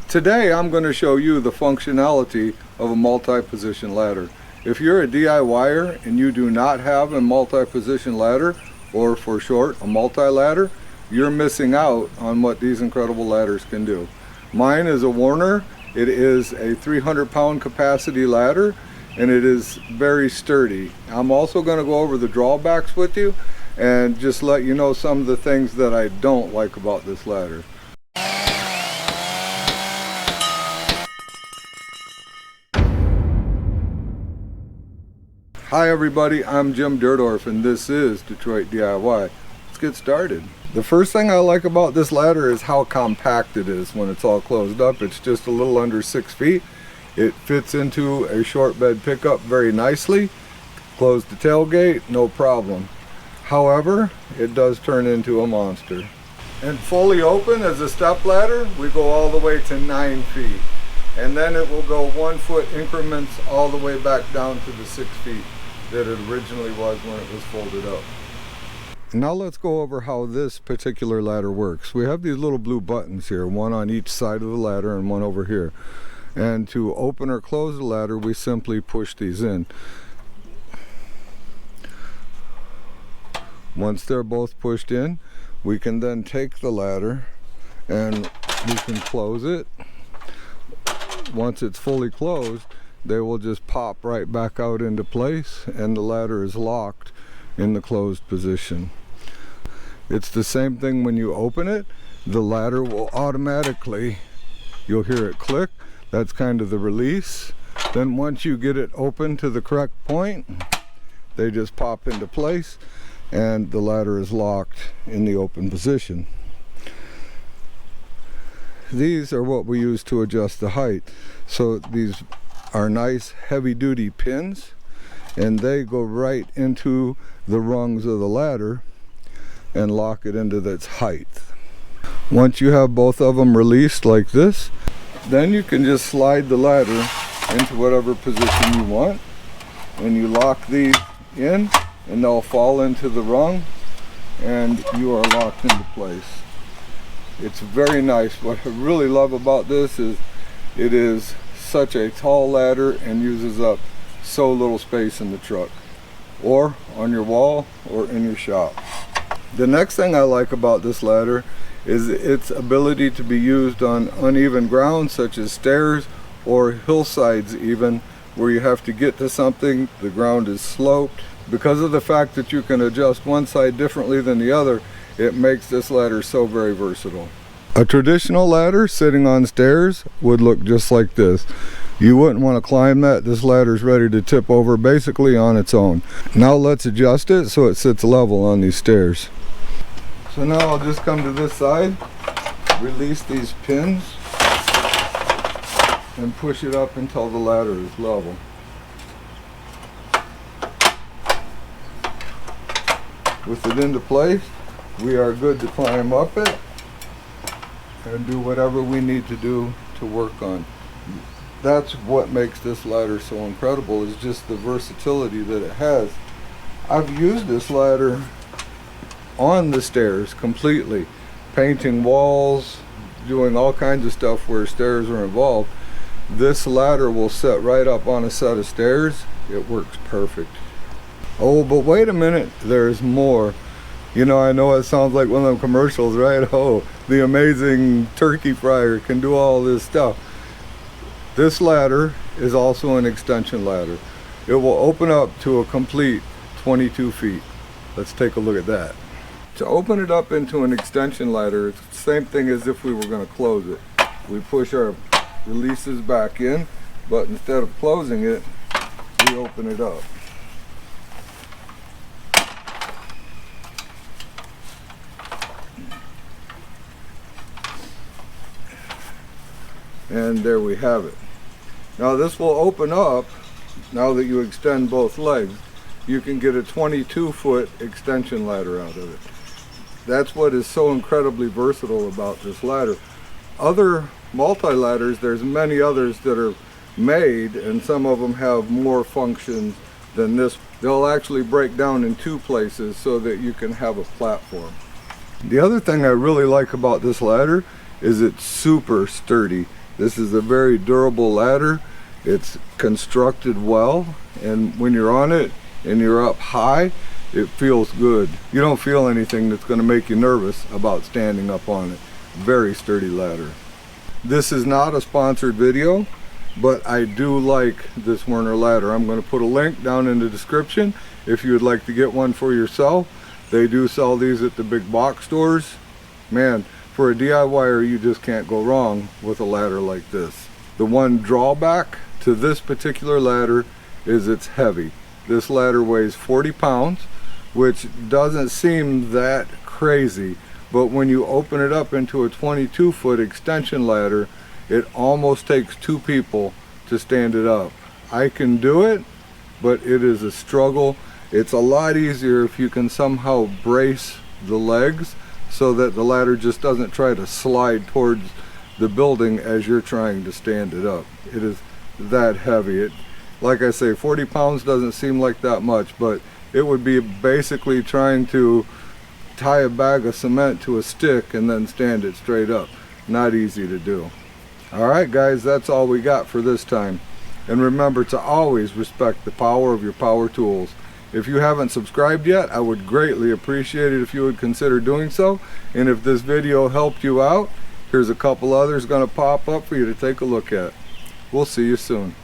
Today I'm going to show you the functionality of a multi-position ladder. If you're a DIYer and you do not have a multi-position ladder, or for short, a multi-ladder, you're missing out on what these incredible ladders can do. Mine is a Werner. It is a 300-pound capacity ladder and it is very sturdy. I'm also going to go over the drawbacks with you and just let you know some of the things that I don't like about this ladder. Hi everybody, I'm Jim Dirdorf and this is Detroit DIY. Let's get started. The first thing I like about this ladder is how compact it is when it's all closed up. It's just a little under 6 feet. It fits into a short bed pickup very nicely. Close the tailgate, no problem. However, it does turn into a monster. And fully open as a step ladder, we go all the way to 9 feet. And then it will go 1 foot increments all the way back down to the 6 feet that it originally was when it was folded up. Now let's go over how this particular ladder works. We have these little blue buttons here, one on each side of the ladder and one over here. And to open or close the ladder, we simply push these in. Once they're both pushed in, we can then take the ladder and we can close it. Once it's fully closed, they will just pop right back out into place and the ladder is locked in the closed position. It's the same thing when you open it. The ladder will automatically, you'll hear it click. That's kind of the release. Then once you get it open to the correct point, they just pop into place and the ladder is locked in the open position. These are what we use to adjust the height. So these are nice heavy-duty pins and they go right into the rungs of the ladder and lock it into its height. Once you have both of them released like this, then you can just slide the ladder into whatever position you want and you lock these in and they'll fall into the rung and you are locked into place. It's very nice. What I really love about this is it is such a tall ladder and uses up so little space in the truck or on your wall or in your shop. The next thing I like about this ladder is its ability to be used on uneven ground such as stairs or hillsides even where you have to get to something, the ground is sloped. Because of the fact that you can adjust one side differently than the other, it makes this ladder so very versatile. A traditional ladder sitting on stairs would look just like this. You wouldn't want to climb that. This ladder is ready to tip over basically on its own. Now let's adjust it so it sits level on these stairs. So now I'll just come to this side, release these pins, and push it up until the ladder is level. With it into place, we are good to climb up it and do whatever we need to do to work on. That's what makes this ladder so incredible, is just the versatility that it has. I've used this ladder on the stairs completely, painting walls, doing all kinds of stuff where stairs are involved. This ladder will sit right up on a set of stairs. It works perfect. Oh, but wait a minute, there's more. You know, I know it sounds like one of them commercials, right? Oh, the amazing turkey fryer can do all this stuff. This ladder is also an extension ladder. It will open up to a complete 22 feet. Let's take a look at that. To open it up into an extension ladder, it's the same thing as if we were going to close it. We push our releases back in, but instead of closing it, we open it up. And there we have it. Now this will open up, now that you extend both legs, you can get a 22-foot extension ladder out of it. That's what is so incredibly versatile about this ladder. Other multi-ladders, there's many others that are made and some of them have more functions than this. They'll actually break down in 2 places so that you can have a platform. The other thing I really like about this ladder is it's super sturdy. This is a very durable ladder. It's constructed well, and when you're on it and you're up high, it feels good. You don't feel anything that's going to make you nervous about standing up on it. Very sturdy ladder. This is not a sponsored video, but I do like this Werner ladder. I'm going to put a link down in the description if you would like to get one for yourself. They do sell these at the big box stores. Man, for a DIYer, you just can't go wrong with a ladder like this. The one drawback to this particular ladder is it's heavy. This ladder weighs 40 pounds, which doesn't seem that crazy, but when you open it up into a 22-foot extension ladder, it almost takes 2 people to stand it up. I can do it, but it is a struggle. It's a lot easier if you can somehow brace the legs so that the ladder just doesn't try to slide towards the building as you're trying to stand it up. It is that heavy. Like I say, 40 pounds doesn't seem like that much, but it would be basically trying to tie a bag of cement to a stick and then stand it straight up. Not easy to do. Alright guys, that's all we got for this time. And remember to always respect the power of your power tools. If you haven't subscribed yet, I would greatly appreciate it if you would consider doing so. And if this video helped you out, here's a couple others going to pop up for you to take a look at. We'll see you soon.